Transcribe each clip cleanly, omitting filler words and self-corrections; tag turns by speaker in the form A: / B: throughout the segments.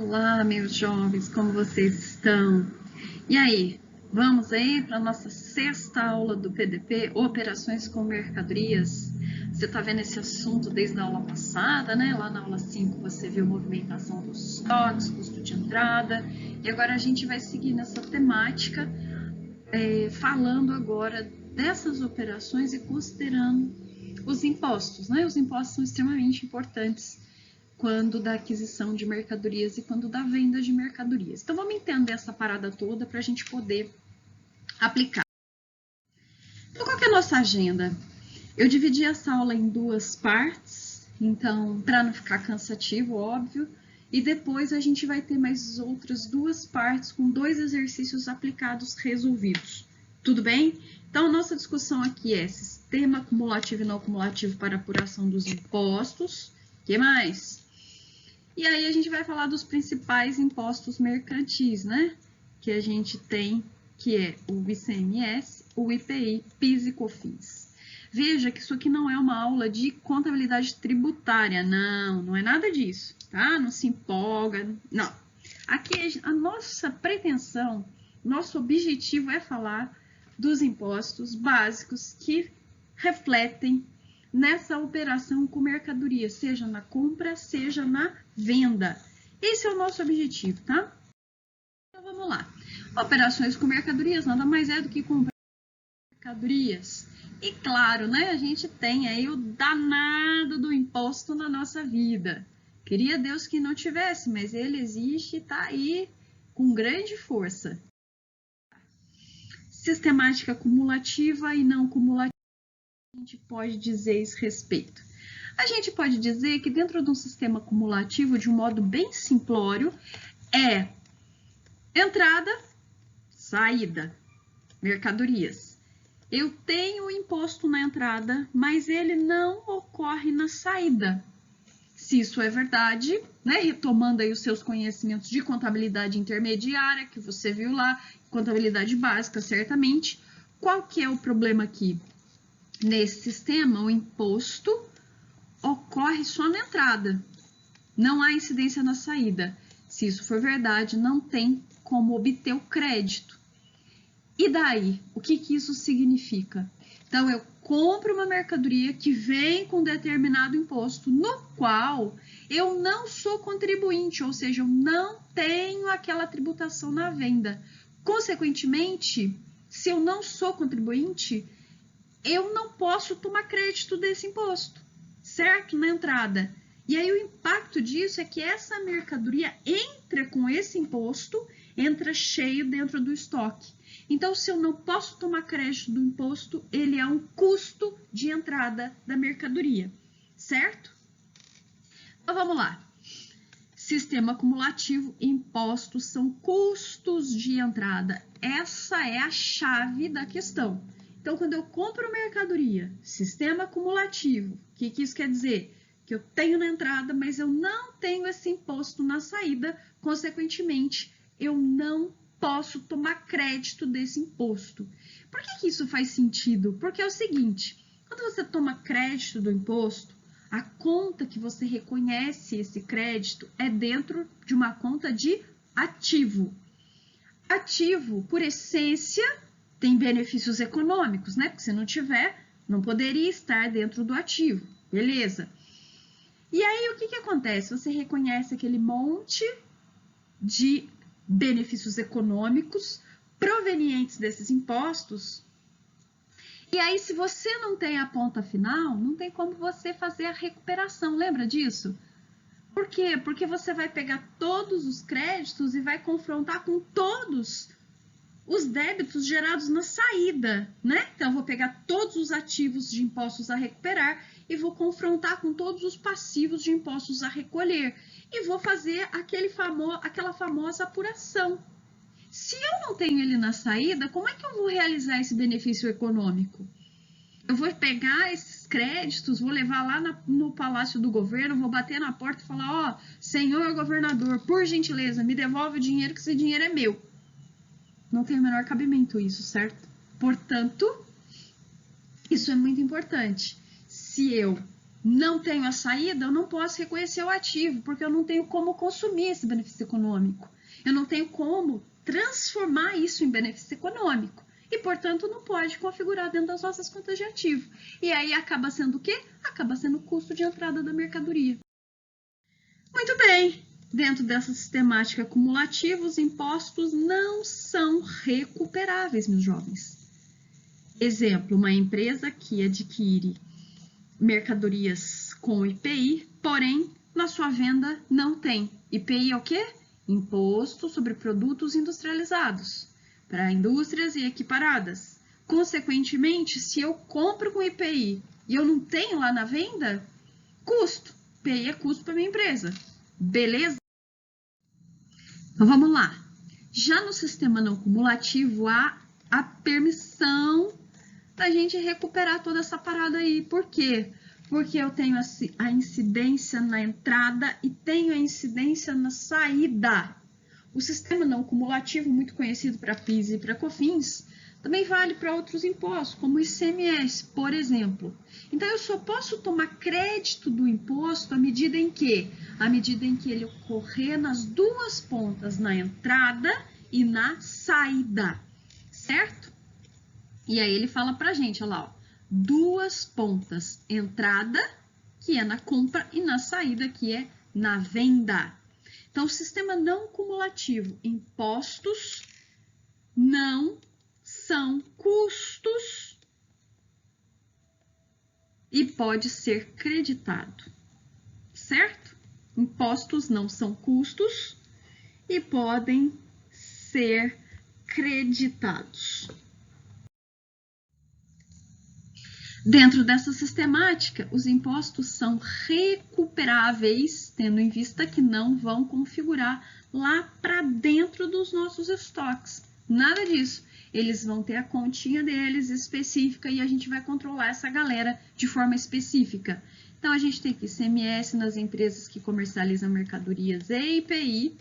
A: Olá, meus jovens, como vocês estão? E aí, vamos aí para a nossa sexta aula do PDP, Operações com Mercadorias. Você está vendo esse assunto desde a aula passada, né? Lá na aula 5 você viu movimentação dos estoques, custo de entrada, e agora a gente vai seguir nessa temática, falando agora dessas operações e considerando os impostos, né? Os impostos são extremamente importantes quando da aquisição de mercadorias e quando da venda de mercadorias. Então, vamos entender essa parada toda para a gente poder aplicar. Então, qual que é a nossa agenda? Eu dividi essa aula em duas partes, então, para não ficar cansativo, óbvio, e depois a gente vai ter mais outras duas partes com 2 exercícios aplicados resolvidos. Tudo bem? Então, a nossa discussão aqui é sistema acumulativo e não acumulativo para apuração dos impostos. O que mais? E aí a gente vai falar dos principais impostos mercantis, né? Que a gente tem, que é o ICMS, o IPI, PIS e COFINS. Veja que isso aqui não é uma aula de contabilidade tributária, não é nada disso, tá? Não se empolga, não. Aqui a nossa pretensão, nosso objetivo é falar dos impostos básicos que refletem nessa operação com mercadoria, seja na compra, seja na venda. Esse é o nosso objetivo, tá? Então, vamos lá. Operações com mercadorias nada mais é do que comprar mercadorias. E claro, né, a gente tem aí o danado do imposto na nossa vida. Queria Deus que não tivesse, mas ele existe e está aí com grande força. Sistemática cumulativa e não cumulativa. A gente pode dizer esse respeito? A gente pode dizer que dentro de um sistema acumulativo, de um modo bem simplório, é entrada, saída, mercadorias. Eu tenho o imposto na entrada, mas ele não ocorre na saída. Se isso é verdade, né, retomando aí os seus conhecimentos de contabilidade intermediária, que você viu lá, contabilidade básica, certamente, qual que é o problema aqui? Nesse sistema, o imposto ocorre só na entrada, não há incidência na saída. Se isso for verdade, não tem como obter o crédito. E daí, o que isso significa? Então, eu compro uma mercadoria que vem com determinado imposto, no qual eu não sou contribuinte, ou seja, eu não tenho aquela tributação na venda. Consequentemente, se eu não sou contribuinte, eu não posso tomar crédito desse imposto, certo? Na entrada. E aí o impacto disso é que essa mercadoria entra com esse imposto, entra cheio dentro do estoque. Então, se eu não posso tomar crédito do imposto, ele é um custo de entrada da mercadoria, certo? Então, vamos lá. Sistema acumulativo, impostos são custos de entrada. Essa é a chave da questão. Então, quando eu compro mercadoria, sistema acumulativo, o que isso quer dizer? Que eu tenho na entrada, mas eu não tenho esse imposto na saída, consequentemente, eu não posso tomar crédito desse imposto. Por que isso faz sentido? Porque é o seguinte, quando você toma crédito do imposto, a conta que você reconhece esse crédito é dentro de uma conta de ativo. Ativo, por essência, tem benefícios econômicos, né? Porque se não tiver, não poderia estar dentro do ativo, beleza? E aí, o que acontece? Você reconhece aquele monte de benefícios econômicos provenientes desses impostos. E aí, se você não tem a ponta final, não tem como você fazer a recuperação, lembra disso? Por quê? Porque você vai pegar todos os créditos e vai confrontar com todos os débitos gerados na saída, né? Então, eu vou pegar todos os ativos de impostos a recuperar e vou confrontar com todos os passivos de impostos a recolher. E vou fazer aquela famosa apuração. Se eu não tenho ele na saída, como é que eu vou realizar esse benefício econômico? Eu vou pegar esses créditos, vou levar lá no Palácio do Governo, vou bater na porta e falar, ó, senhor governador, por gentileza, me devolve o dinheiro, que esse dinheiro é meu. Não tem o menor cabimento isso, certo? Portanto, isso é muito importante. Se eu não tenho a saída, eu não posso reconhecer o ativo, porque eu não tenho como consumir esse benefício econômico. Eu não tenho como transformar isso em benefício econômico. E, portanto, não pode configurar dentro das nossas contas de ativo. E aí acaba sendo o quê? Acaba sendo o custo de entrada da mercadoria. Muito bem. Dentro dessa sistemática acumulativa, os impostos não são recuperáveis, meus jovens. Exemplo, uma empresa que adquire mercadorias com IPI, porém, na sua venda não tem. IPI é o quê? Imposto sobre produtos industrializados, para indústrias e equiparadas. Consequentemente, se eu compro com IPI e eu não tenho lá na venda, custo. IPI é custo para minha empresa. Beleza? Então, vamos lá. Já no sistema não cumulativo, há a permissão da gente recuperar toda essa parada aí. Por quê? Porque eu tenho a incidência na entrada e tenho a incidência na saída. O sistema não cumulativo, muito conhecido para PIS e para COFINS, também vale para outros impostos, como o ICMS, por exemplo. Então, eu só posso tomar crédito do imposto à medida em que? À medida em que ele ocorrer nas duas pontas, na entrada e na saída, certo? E aí ele fala pra gente, olha lá, ó, duas pontas, entrada, que é na compra, e na saída, que é na venda. Então, o sistema não cumulativo, impostos não são custos e pode ser creditado, certo? Impostos não são custos e podem ser creditados. Dentro dessa sistemática, os impostos são recuperáveis, tendo em vista que não vão configurar lá para dentro dos nossos estoques. Nada disso. Eles vão ter a continha deles específica e a gente vai controlar essa galera de forma específica. Então, a gente tem aqui ICMS nas empresas que comercializam mercadorias e IPI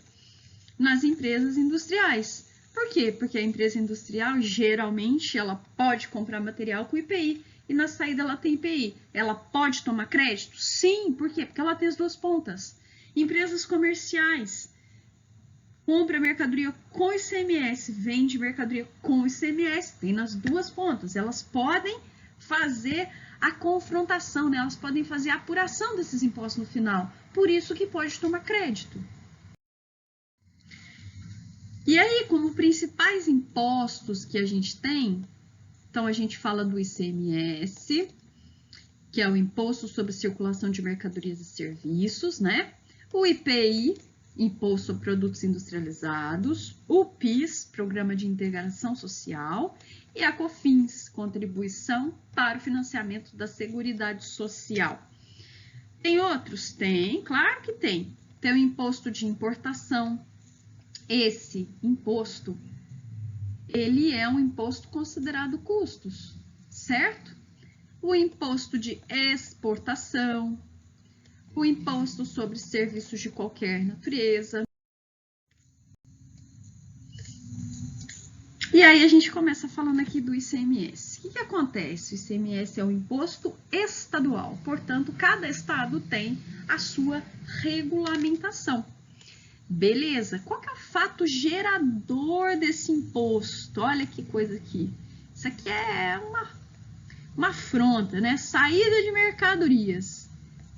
A: nas empresas industriais. Por quê? Porque a empresa industrial, geralmente, ela pode comprar material com IPI. E na saída ela tem IPI. Ela pode tomar crédito? Sim, por quê? Porque ela tem as duas pontas. Empresas comerciais, compra mercadoria com ICMS, vende mercadoria com ICMS, tem nas duas pontas. Elas podem fazer a confrontação, né? Elas podem fazer a apuração desses impostos no final. Por isso que pode tomar crédito. E aí, como principais impostos que a gente tem, então, a gente fala do ICMS, que é o Imposto sobre Circulação de Mercadorias e Serviços, né? O IPI, Imposto sobre Produtos Industrializados, o PIS, Programa de Integração Social, e a COFINS, Contribuição para o Financiamento da Seguridade Social. Tem outros? Tem, claro que tem. Tem o Imposto de Importação. Esse imposto, ele é um imposto considerado custos, certo? O imposto de exportação, o imposto sobre serviços de qualquer natureza. E aí a gente começa falando aqui do ICMS. O que acontece? O ICMS é um imposto estadual, portanto, cada estado tem a sua regulamentação. Beleza, qual que é o fato gerador desse imposto? Olha que coisa aqui. Isso aqui é uma afronta, né? Saída de mercadorias,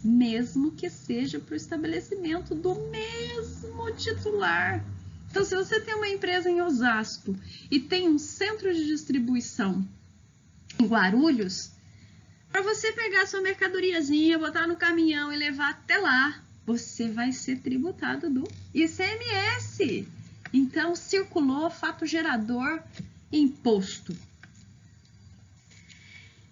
A: mesmo que seja para o estabelecimento do mesmo titular. Então, se você tem uma empresa em Osasco e tem um centro de distribuição em Guarulhos, para você pegar sua mercadoriazinha, botar no caminhão e levar até lá, você vai ser tributado do ICMS. Então, circulou, fato gerador, imposto.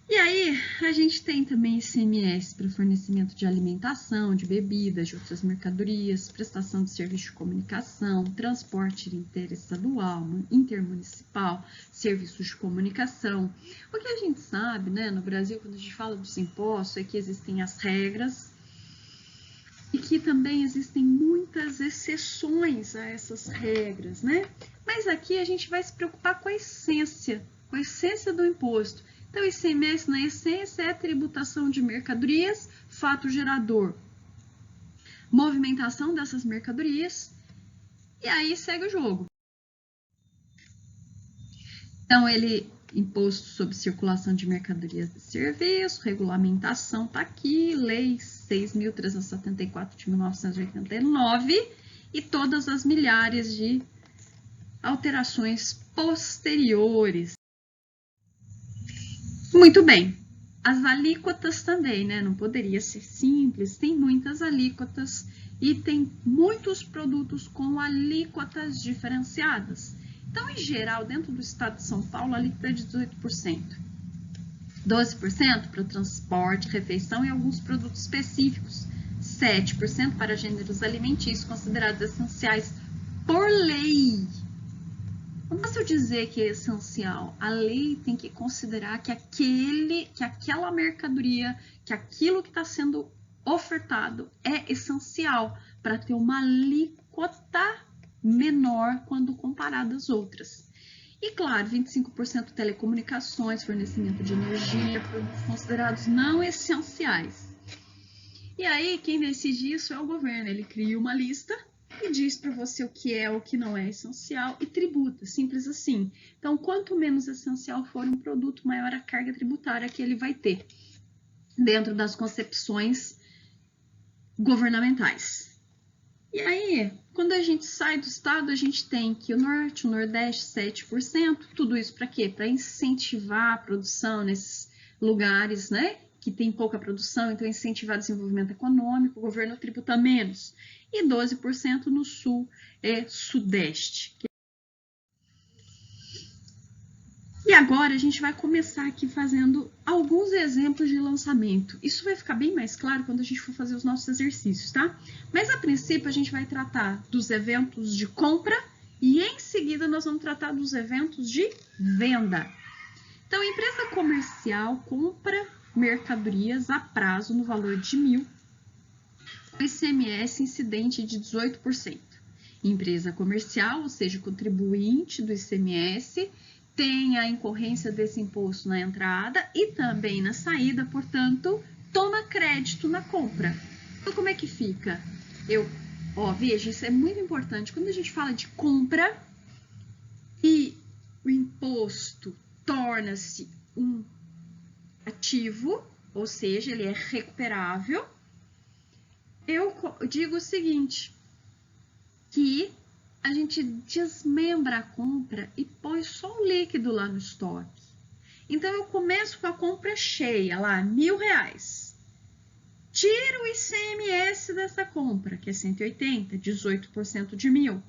A: E aí, a gente tem também ICMS para fornecimento de alimentação, de bebidas, de outras mercadorias, prestação de serviço de comunicação, transporte interestadual, intermunicipal, serviços de comunicação. O que a gente sabe, né, no Brasil, quando a gente fala dos impostos, é que existem as regras, e que também existem muitas exceções a essas regras, né? Mas aqui a gente vai se preocupar com a essência do imposto. Então, ICMS, na essência, é tributação de mercadorias, fato gerador, movimentação dessas mercadorias, e aí segue o jogo. Então, imposto sobre circulação de mercadorias e serviços, regulamentação está aqui, Lei 6.374 de 1989 e todas as milhares de alterações posteriores. Muito bem, as alíquotas também, né? Não poderia ser simples, tem muitas alíquotas e tem muitos produtos com alíquotas diferenciadas. Então, em geral, dentro do estado de São Paulo, a alíquota é de 18%. 12% para o transporte, refeição e alguns produtos específicos. 7% para gêneros alimentícios considerados essenciais por lei. Não basta eu dizer que é essencial. A lei tem que considerar que aquela mercadoria, que aquilo que está sendo ofertado é essencial para ter uma alíquota menor quando comparado às outras. E claro, 25% telecomunicações, fornecimento de energia, produtos considerados não essenciais. E aí, quem decide isso é o governo. Ele cria uma lista e diz para você o que é, o que não é essencial e tributa, simples assim. Então, quanto menos essencial for um produto, maior a carga tributária que ele vai ter dentro das concepções governamentais. E aí, quando a gente sai do estado, a gente tem que o norte, o nordeste, 7%, tudo isso para quê? Para incentivar a produção nesses lugares, né, que tem pouca produção, então incentivar o desenvolvimento econômico, o governo tributa menos. E 12% no sul e sudeste. E agora a gente vai começar aqui fazendo alguns exemplos de lançamento. Isso vai ficar bem mais claro quando a gente for fazer os nossos exercícios, tá? Mas a princípio a gente vai tratar dos eventos de compra e em seguida nós vamos tratar dos eventos de venda. Então, a empresa comercial compra mercadorias a prazo no valor de 1.000, com ICMS incidente de 18%. Empresa comercial, ou seja, contribuinte do ICMS, tem a incorrência desse imposto na entrada e também na saída, portanto, toma crédito na compra. Então, como é que fica? Veja, isso é muito importante. Quando a gente fala de compra e o imposto torna-se um ativo, ou seja, ele é recuperável, eu digo o seguinte, que a gente desmembra a compra e põe só o líquido lá no estoque. Então, eu começo com a compra cheia, lá, R$1.000. Tiro o ICMS dessa compra, que é 180, 18% de 1.000.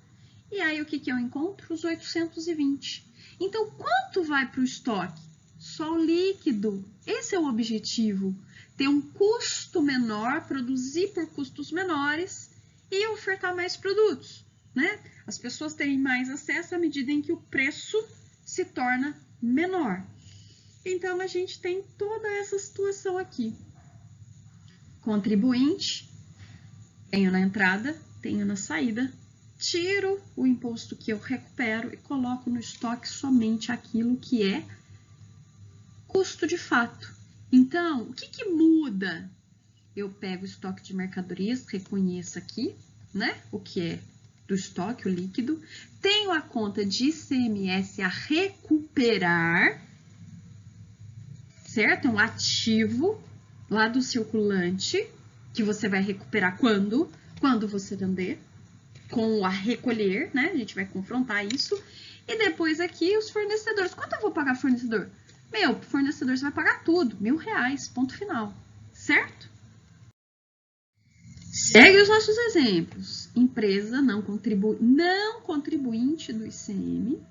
A: E aí, o que eu encontro? Os 820. Então, quanto vai para o estoque? Só o líquido. Esse é o objetivo. Ter um custo menor, produzir por custos menores e ofertar mais produtos, né? As pessoas têm mais acesso à medida em que o preço se torna menor. Então, a gente tem toda essa situação aqui. Contribuinte, tenho na entrada, tenho na saída, tiro o imposto que eu recupero e coloco no estoque somente aquilo que é custo de fato. Então, o que muda? Eu pego o estoque de mercadorias, reconheço aqui, né, o que é do estoque, o líquido, tenho a conta de ICMS a recuperar, certo? É um ativo lá do circulante, que você vai recuperar quando você vender, com o a recolher, né? A gente vai confrontar isso. E depois aqui os fornecedores. Quanto eu vou pagar fornecedor? Meu, fornecedor você vai pagar tudo, R$1.000, ponto final, certo? Segue os nossos exemplos. Empresa não contribuinte do ICM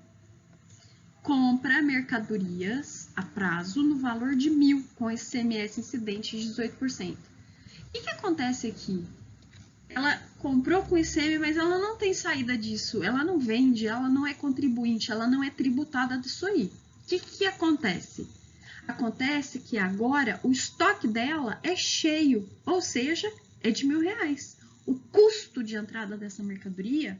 A: compra mercadorias a prazo no valor de 1.000, com ICMS incidente de 18%. O que acontece aqui? Ela comprou com ICM, mas ela não tem saída disso. Ela não vende, ela não é contribuinte, ela não é tributada disso aí. O que acontece? Acontece que agora o estoque dela é cheio, ou seja, é de R$1.000. O custo de entrada dessa mercadoria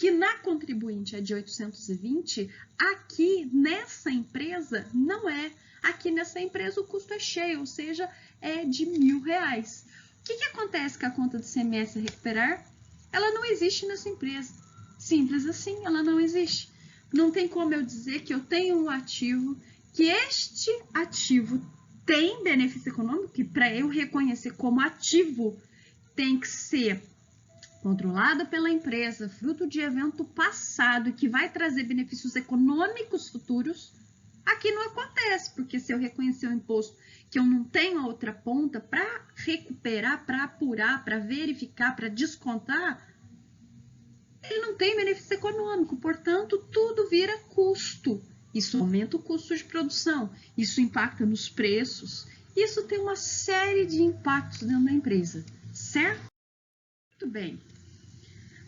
A: que na contribuinte é de 820, aqui nessa empresa não é. Aqui nessa empresa o custo é cheio, ou seja, é de R$1.000. O que acontece com a conta do ICMS a recuperar? Ela não existe nessa empresa. Simples assim, ela não existe. Não tem como eu dizer que eu tenho um ativo, que este ativo tem benefício econômico, que para eu reconhecer como ativo tem que ser controlado pela empresa, fruto de evento passado e que vai trazer benefícios econômicos futuros. Aqui não acontece, porque se eu reconhecer o imposto que eu não tenho a outra ponta para recuperar, para apurar, para verificar, para descontar, ele não tem benefício econômico, portanto, tudo vira custo. Isso aumenta o custo de produção, isso impacta nos preços, isso tem uma série de impactos dentro da empresa, certo? Muito bem.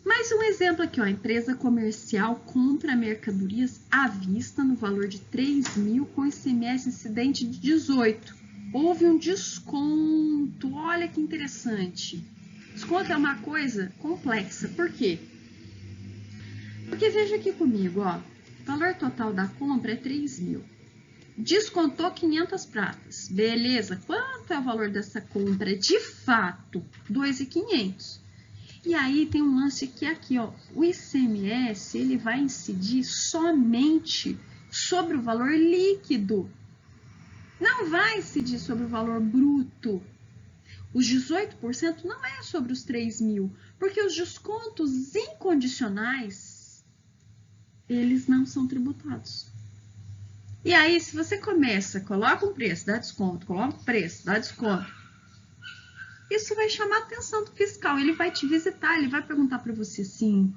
A: Mais um exemplo aqui, ó, a empresa comercial compra mercadorias à vista no valor de R$3.000 com ICMS incidente de 18. Houve um desconto, olha que interessante. Desconto é uma coisa complexa, por quê? Porque veja aqui comigo, ó, o valor total da compra é 3.000. Descontou 500 pratas. Beleza, quanto é o valor dessa compra? De fato, 2.500. E aí tem um lance que aqui, ó, o ICMS, ele vai incidir somente sobre o valor líquido. Não vai incidir sobre o valor bruto. Os 18% não é sobre os 3.000, porque os descontos incondicionais, eles não são tributados. E aí, se você começa, coloca um preço, dá desconto, coloca um preço, dá desconto, isso vai chamar a atenção do fiscal, ele vai te visitar, ele vai perguntar para você assim,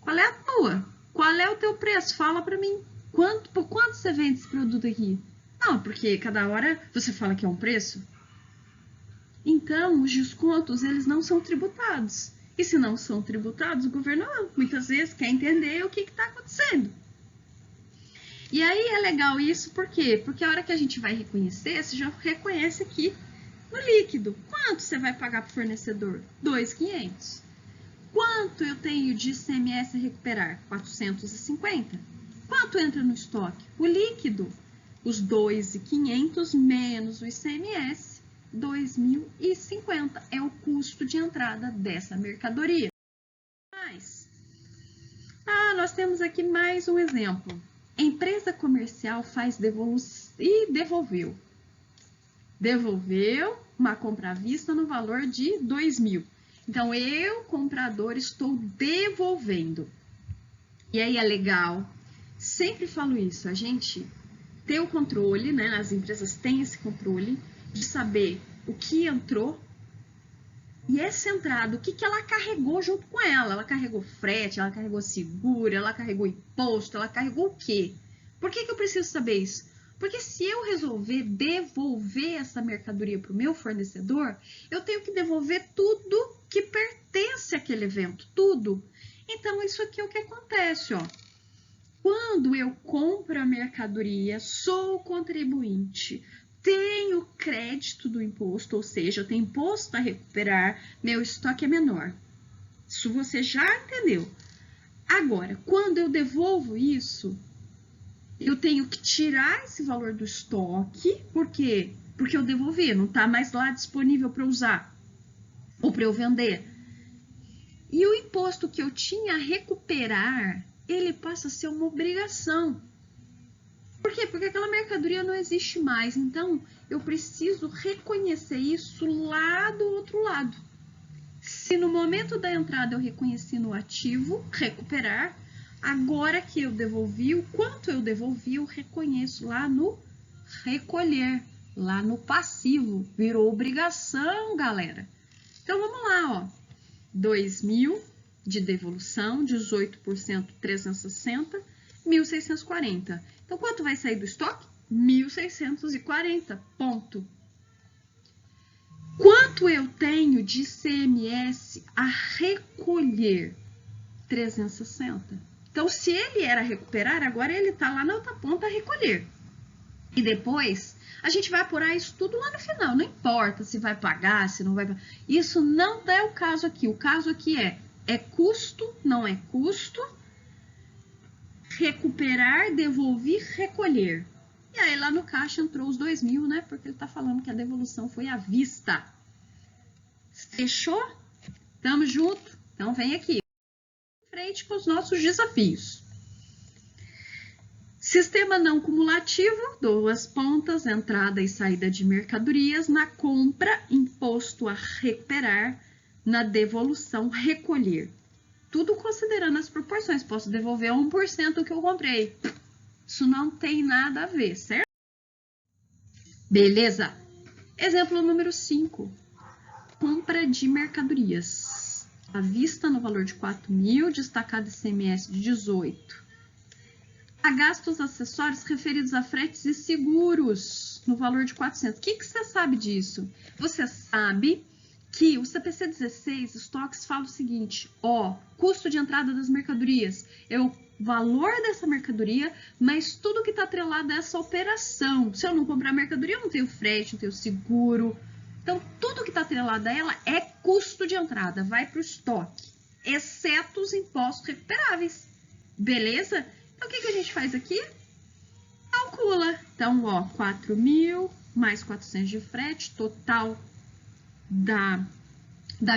A: qual é a tua? Qual é o teu preço? Fala para mim, por quanto você vende esse produto aqui? Não, porque cada hora você fala que é um preço. Então, os descontos, eles não são tributados. E se não são tributados, o governo muitas vezes quer entender o que está acontecendo. E aí é legal isso, por quê? Porque a hora que a gente vai reconhecer, você já reconhece aqui no líquido. Quanto você vai pagar para o fornecedor? 2.500. Quanto eu tenho de ICMS a recuperar? 450. Quanto entra no estoque? O líquido. Os 2.500 menos o ICMS, 2.050 é o custo de entrada dessa mercadoria. Mas, nós temos aqui mais um exemplo. A empresa comercial faz devolução e devolveu uma compra à vista no valor de 2.000. Então, eu, comprador, estou devolvendo. E aí é legal, sempre falo isso, a gente ter o controle, né? As empresas têm esse controle de saber o que entrou e essa entrada, o que ela carregou junto com ela. Ela carregou frete, ela carregou seguro, ela carregou imposto, ela carregou o quê? Por que eu preciso saber isso? Porque se eu resolver devolver essa mercadoria para o meu fornecedor, eu tenho que devolver tudo que pertence àquele evento, tudo. Então, isso aqui é o que acontece, ó. Quando eu compro a mercadoria, sou contribuinte, tenho crédito do imposto, ou seja, eu tenho imposto a recuperar, meu estoque é menor. Isso você já entendeu. Agora, quando eu devolvo isso, eu tenho que tirar esse valor do estoque, por quê? Porque eu devolvi, não está mais lá disponível para usar ou para eu vender. E o imposto que eu tinha a recuperar, ele passa a ser uma obrigação. Por quê? Porque aquela mercadoria não existe mais. Então, eu preciso reconhecer isso lá do outro lado. Se no momento da entrada eu reconheci no ativo, recuperar, agora que eu devolvi, o quanto eu devolvi, eu reconheço lá no recolher, lá no passivo. Virou obrigação, galera. Então, vamos lá, ó. 2.000 de devolução, 18%, 360, 1.640. Então, quanto vai sair do estoque? 1.640, ponto. Quanto eu tenho de ICMS a recolher? 360. Então, se ele era recuperar, agora ele está lá na outra ponta a recolher. E depois, a gente vai apurar isso tudo lá no final. Não importa se vai pagar, se não vai pagar. Isso não é o caso aqui. O caso aqui é é custo, não é custo. Recuperar, devolver, recolher. E aí lá no caixa entrou os 2.000, né? Porque ele está falando que a devolução foi à vista. Fechou? Tamo junto? Então vem aqui. Em frente com os nossos desafios. Sistema não cumulativo, 2 pontas, entrada e saída de mercadorias, na compra, imposto a recuperar, na devolução, recolher. Tudo considerando as proporções, posso devolver 1% do que eu comprei. Isso não tem nada a ver, certo? Beleza? Exemplo número 5. Compra de mercadorias. À vista no valor de 4.000, destacado ICMS de 18. A gastos acessórios referidos a fretes e seguros, no valor de 400. O que você sabe disso? Você sabe que o CPC 16, estoques, fala o seguinte, ó, custo de entrada das mercadorias, é o valor dessa mercadoria, mas tudo que está atrelado a essa operação. Se eu não comprar mercadoria, eu não tenho frete, não tenho seguro. Então, tudo que está atrelado a ela é custo de entrada, vai para o estoque, exceto os impostos recuperáveis. Beleza? Então, o que a gente faz aqui? Calcula. Então, ó, 4.000 mais 400 de frete, total da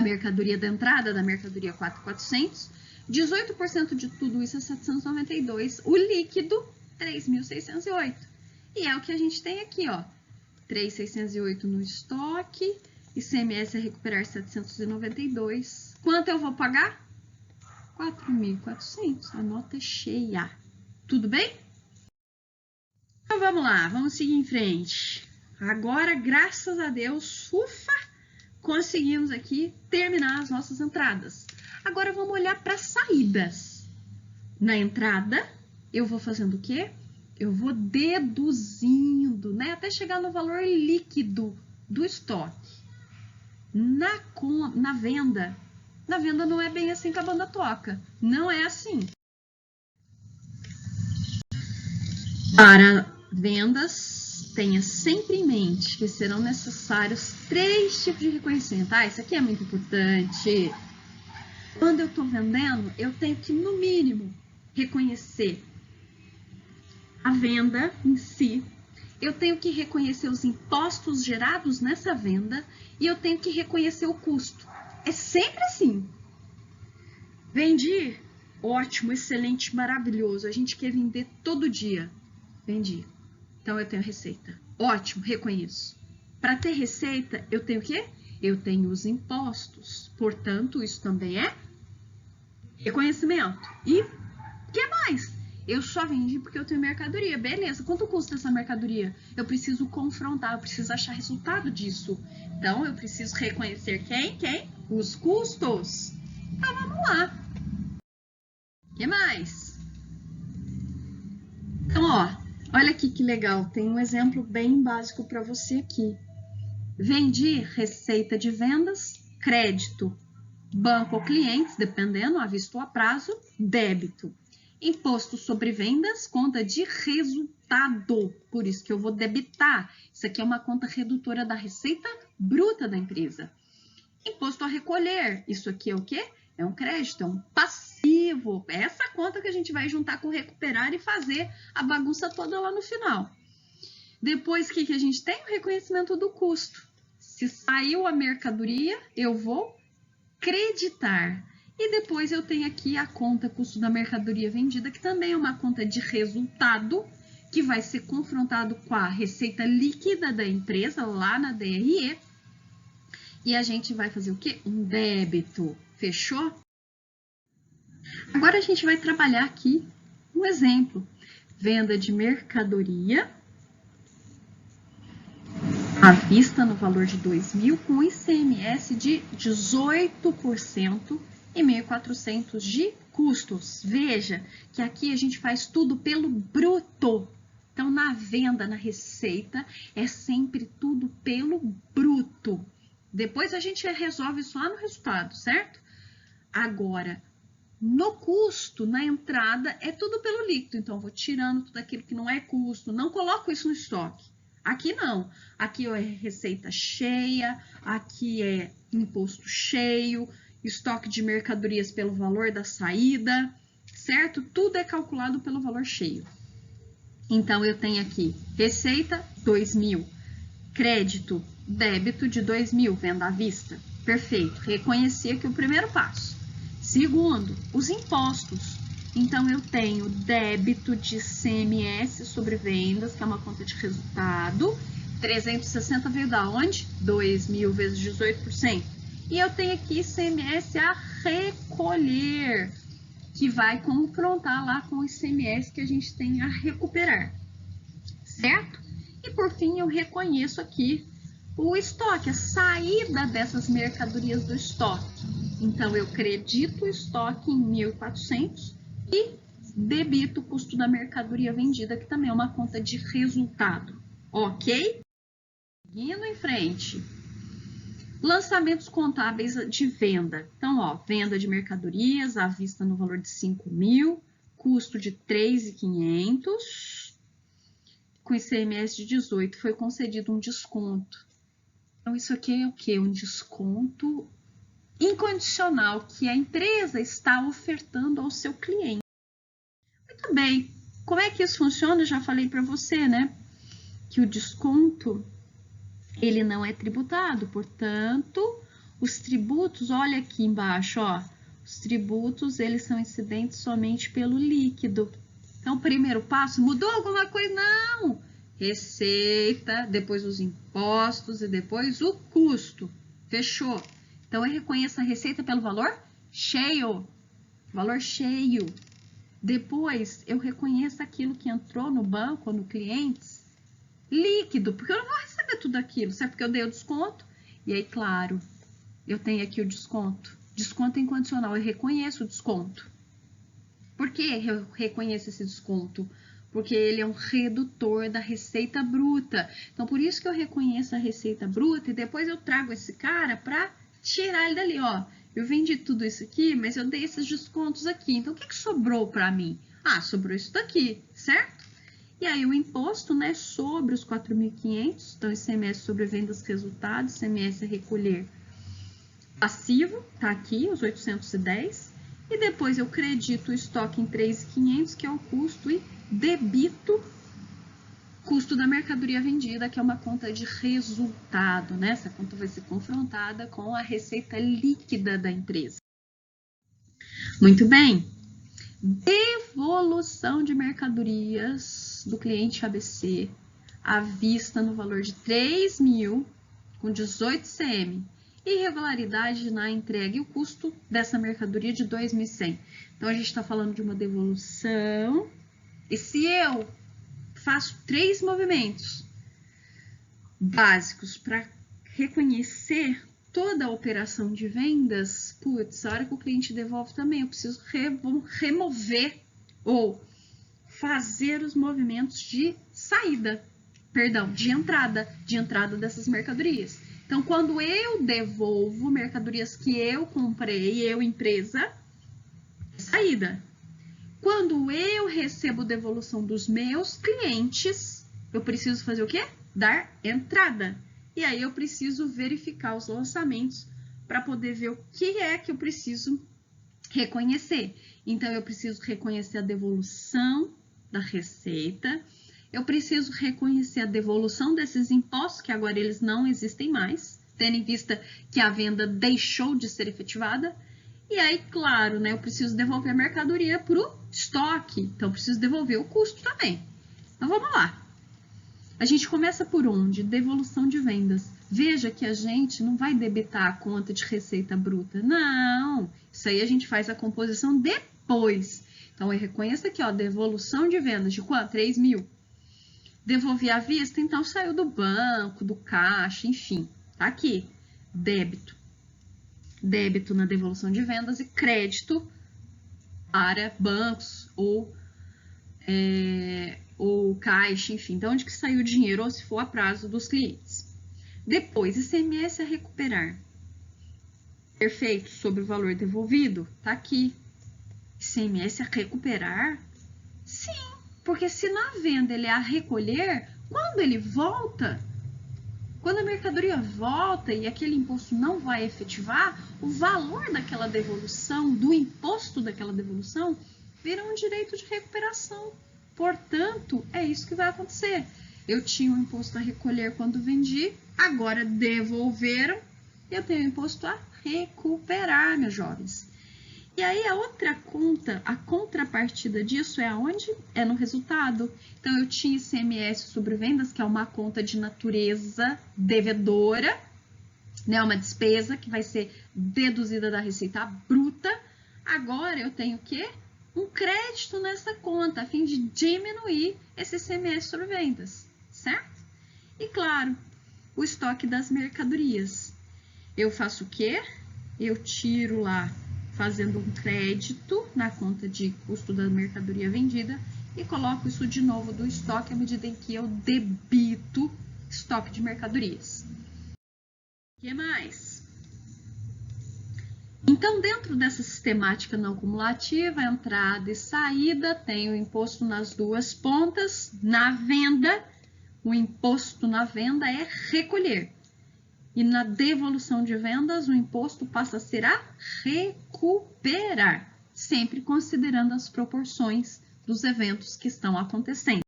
A: mercadoria da entrada, da mercadoria 4.400. 18% de tudo isso é 792. O líquido, 3.608. E é o que a gente tem aqui, ó. 3.608 no estoque. ICMS a recuperar 792. Quanto eu vou pagar? 4.400. A nota é cheia. Tudo bem? Então vamos lá, vamos seguir em frente. Agora, graças a Deus, ufa, conseguimos aqui terminar as nossas entradas. Agora vamos olhar para as saídas. Na entrada, eu vou fazendo o quê? Eu vou deduzindo, né? Até chegar no valor líquido do estoque. Na venda não é bem assim que a banda toca. Não é assim. Para vendas, tenha sempre em mente que serão necessários 3 tipos de reconhecimento. Ah, isso aqui é muito importante. Quando eu estou vendendo, eu tenho que, no mínimo, reconhecer a venda em si. Eu tenho que reconhecer os impostos gerados nessa venda e eu tenho que reconhecer o custo. É sempre assim. Vendi? Ótimo, excelente, maravilhoso. A gente quer vender todo dia. Vendi. Então, eu tenho receita. Ótimo, reconheço. Para ter receita, eu tenho o quê? Eu tenho os impostos. Portanto, isso também é reconhecimento. E o que mais? Eu só vendi porque eu tenho mercadoria. Beleza, quanto custa essa mercadoria? Eu preciso confrontar, eu preciso achar resultado disso. Então, eu preciso reconhecer quem? Os custos. Então, vamos lá. O que mais? Então, ó, olha aqui que legal. Tem um exemplo bem básico para você aqui. Vendi receita de vendas, crédito, banco ou clientes, dependendo, à vista ou a prazo, débito. Imposto sobre vendas, conta de resultado. Por isso que eu vou debitar. Isso aqui é uma conta redutora da receita bruta da empresa. Imposto a recolher. Isso aqui é o quê? É um crédito, é um passivo. É essa conta que a gente vai juntar com recuperar e fazer a bagunça toda lá no final. Depois, o que a gente tem? O reconhecimento do custo. Se saiu a mercadoria, eu vou creditar. E depois eu tenho aqui a conta custo da mercadoria vendida, que também é uma conta de resultado, que vai ser confrontado com a receita líquida da empresa, lá na DRE. E a gente vai fazer o quê? Um débito. Fechou? Agora a gente vai trabalhar aqui um exemplo. Venda de mercadoria à vista no valor de 2.000 com ICMS de 18% e 1.400 de custos. Veja que aqui a gente faz tudo pelo bruto. Então, na venda, na receita, é sempre tudo pelo bruto. Depois a gente resolve isso lá no resultado, certo? Agora, no custo, na entrada, é tudo pelo líquido. Então, eu vou tirando tudo aquilo que não é custo. Não coloco isso no estoque. Aqui não. Aqui é receita cheia, aqui é imposto cheio. estoque de mercadorias pelo valor da saída, certo? Tudo é calculado pelo valor cheio. Então, eu tenho aqui receita, 2.000, crédito, débito de 2.000, venda à vista. Perfeito, reconheci aqui o primeiro passo. Segundo, os impostos. Então, eu tenho débito de ICMS sobre vendas, que é uma conta de resultado. 360 veio da onde? 2.000 vezes 18%. E eu tenho aqui ICMS a recolher, que vai confrontar lá com o ICMS que a gente tem a recuperar. Certo? E por fim, eu reconheço aqui o estoque, a saída dessas mercadorias do estoque. Então, eu credito o estoque em 1.400 e debito o custo da mercadoria vendida, que também é uma conta de resultado. Ok? Seguindo em frente. Lançamentos contábeis de venda. Então, ó, venda de mercadorias à vista no valor de 5.000, custo de 3.500, com ICMS de 18, foi concedido um desconto. Então, isso aqui é o quê? Um desconto incondicional que a empresa está ofertando ao seu cliente. Muito bem. Como é que isso funciona? Eu já falei para você, né? Que o desconto, ele não é tributado. Portanto, os tributos, olha aqui embaixo, ó. Os tributos, eles são incidentes somente pelo líquido. Então, primeiro passo, mudou alguma coisa? Não! Receita, depois os impostos e depois o custo. Fechou. Então, eu reconheço a receita pelo valor cheio. Valor cheio. Depois, eu reconheço aquilo que entrou no banco ou no cliente líquido, porque eu não vou receber tudo aquilo, certo? Porque eu dei o desconto. E aí, claro, eu tenho aqui o desconto. Desconto incondicional, eu reconheço o desconto. Por que eu reconheço esse desconto? Porque ele é um redutor da receita bruta. Então, por isso que eu reconheço a receita bruta e depois eu trago esse cara para tirar ele dali, ó. Eu vendi tudo isso aqui, mas eu dei esses descontos aqui. Então, o que sobrou para mim? Ah, sobrou isso daqui, certo? E aí, o imposto, né, sobre os 4.500, então, ICMS sobre vendas resultados, ICMS a recolher passivo, tá aqui, os 810. E depois eu credito o estoque em 3.500, que é o custo, e debito custo da mercadoria vendida, que é uma conta de resultado, né? Essa conta vai ser confrontada com a receita líquida da empresa. Muito bem. Devolução de mercadorias do cliente ABC à vista no valor de 3.000 com 18 CM. Irregularidade na entrega e o custo dessa mercadoria de 2.100. Então, a gente está falando de uma devolução. E se eu faço 3 movimentos básicos para reconhecer toda a operação de vendas, putz, a hora que o cliente devolve também, eu preciso remover ou fazer os movimentos de saída, perdão, de entrada dessas mercadorias. Então, quando eu devolvo mercadorias que eu comprei, eu empresa, saída. Quando eu recebo devolução dos meus clientes, eu preciso fazer o quê? Dar entrada. E aí eu preciso verificar os lançamentos para poder ver o que é que eu preciso reconhecer. Então, eu preciso reconhecer a devolução da receita, eu preciso reconhecer a devolução desses impostos, que agora eles não existem mais, tendo em vista que a venda deixou de ser efetivada. E aí, claro, né, eu preciso devolver a mercadoria para o estoque, então eu preciso devolver o custo também. Então, vamos lá. A gente começa por onde? Devolução de vendas. Veja que a gente não vai debitar a conta de receita bruta. Não, isso aí a gente faz a composição depois. Então, eu reconheço aqui, ó, devolução de vendas de quanto? 3.000. Devolvi à vista, então saiu do banco, do caixa, enfim. Tá aqui, débito. Débito na devolução de vendas e crédito para bancos ou caixa, enfim, de onde que saiu o dinheiro ou se for a prazo dos clientes. Depois, ICMS a recuperar. Perfeito, sobre o valor devolvido, tá aqui. ICMS a recuperar? Sim, porque se na venda ele é a recolher, quando ele volta, Quando a mercadoria volta e aquele imposto não vai efetivar, o valor daquela devolução, do imposto daquela devolução, vira um direito de recuperação. Portanto, é isso que vai acontecer. Eu tinha um imposto a recolher quando vendi, agora devolveram, eu tenho imposto a recuperar, meus jovens. E aí a outra conta, a contrapartida disso é aonde? É no resultado. Então eu tinha ICMS sobre vendas, que é uma conta de natureza devedora, né? Uma despesa que vai ser deduzida da receita bruta. Agora eu tenho o quê? Um crédito nessa conta, a fim de diminuir esse ICMS sobre vendas, certo? E claro, o estoque das mercadorias. Eu faço o quê? Eu tiro lá, fazendo um crédito na conta de custo da mercadoria vendida e coloco isso de novo do estoque à medida em que eu debito estoque de mercadorias. O que mais? Então, dentro dessa sistemática não cumulativa, entrada e saída, tem o imposto nas duas pontas. Na venda, o imposto na venda é recolher. E na devolução de vendas, o imposto passa a ser a recuperar, sempre considerando as proporções dos eventos que estão acontecendo.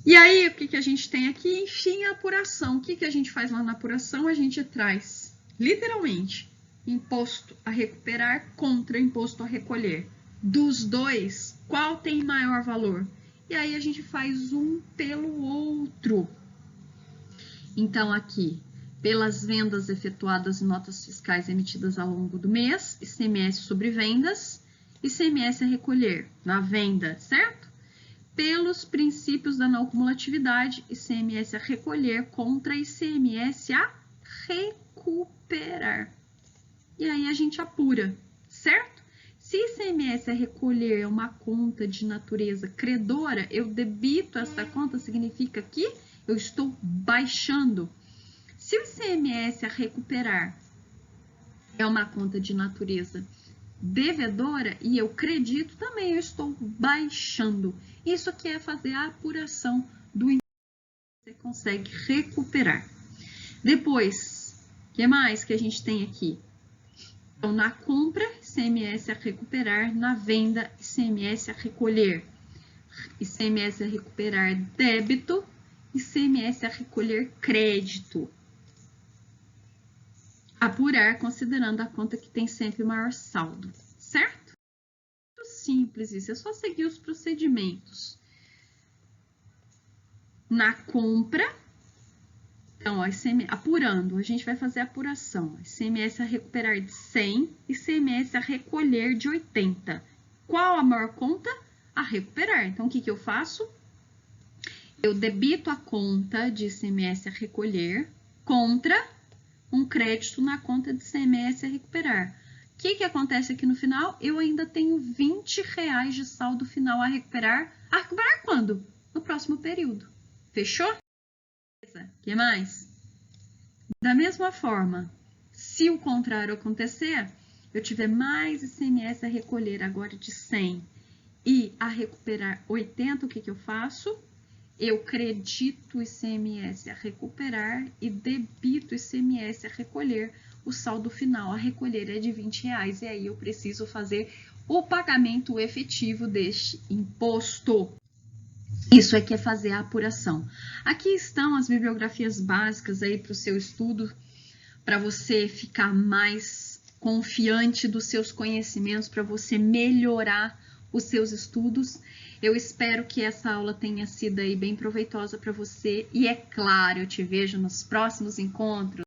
A: E aí, o que a gente tem aqui? Enfim, a apuração. O que a gente faz lá na apuração? A gente traz, literalmente, imposto a recuperar contra imposto a recolher. Dos dois, qual tem maior valor? E aí a gente faz um pelo outro. Então, aqui, pelas vendas efetuadas e notas fiscais emitidas ao longo do mês, ICMS sobre vendas, ICMS a recolher na venda, certo? Pelos princípios da não cumulatividade, ICMS a recolher contra ICMS a recuperar. E aí a gente apura, certo? Se ICMS a recolher é uma conta de natureza credora, eu debito esta conta, significa que eu estou baixando. Se o ICMS a recuperar é uma conta de natureza devedora e eu credito, também eu estou baixando. Isso aqui é fazer a apuração do imposto que você consegue recuperar. Depois, o que mais que a gente tem aqui? Então, na compra, ICMS a recuperar, na venda, ICMS a recolher. ICMS a recuperar débito, ICMS a recolher crédito. Apurar considerando a conta que tem sempre maior saldo, certo? Muito simples isso, é só seguir os procedimentos. Na compra, então, ó, apurando, a gente vai fazer a apuração. ICMS a recuperar de 100, ICMS a recolher de 80. Qual a maior conta? A recuperar. Então, o que eu faço? Eu debito a conta de ICMS a recolher contra um crédito na conta de ICMS a recuperar. O que acontece aqui no final? Eu ainda tenho R$20 de saldo final a recuperar. A recuperar quando? No próximo período. Fechou? O que mais? Da mesma forma, se o contrário acontecer, eu tiver mais ICMS a recolher agora de 100 e a recuperar 80, o que eu faço? Eu credito o ICMS a recuperar e debito o ICMS a recolher. O saldo final a recolher é de R$20 e aí eu preciso fazer o pagamento efetivo deste imposto. Isso é que é fazer a apuração. Aqui estão as bibliografias básicas aí para o seu estudo, para você ficar mais confiante dos seus conhecimentos, para você melhorar os seus estudos. Eu espero que essa aula tenha sido aí bem proveitosa para você e, é claro, eu te vejo nos próximos encontros.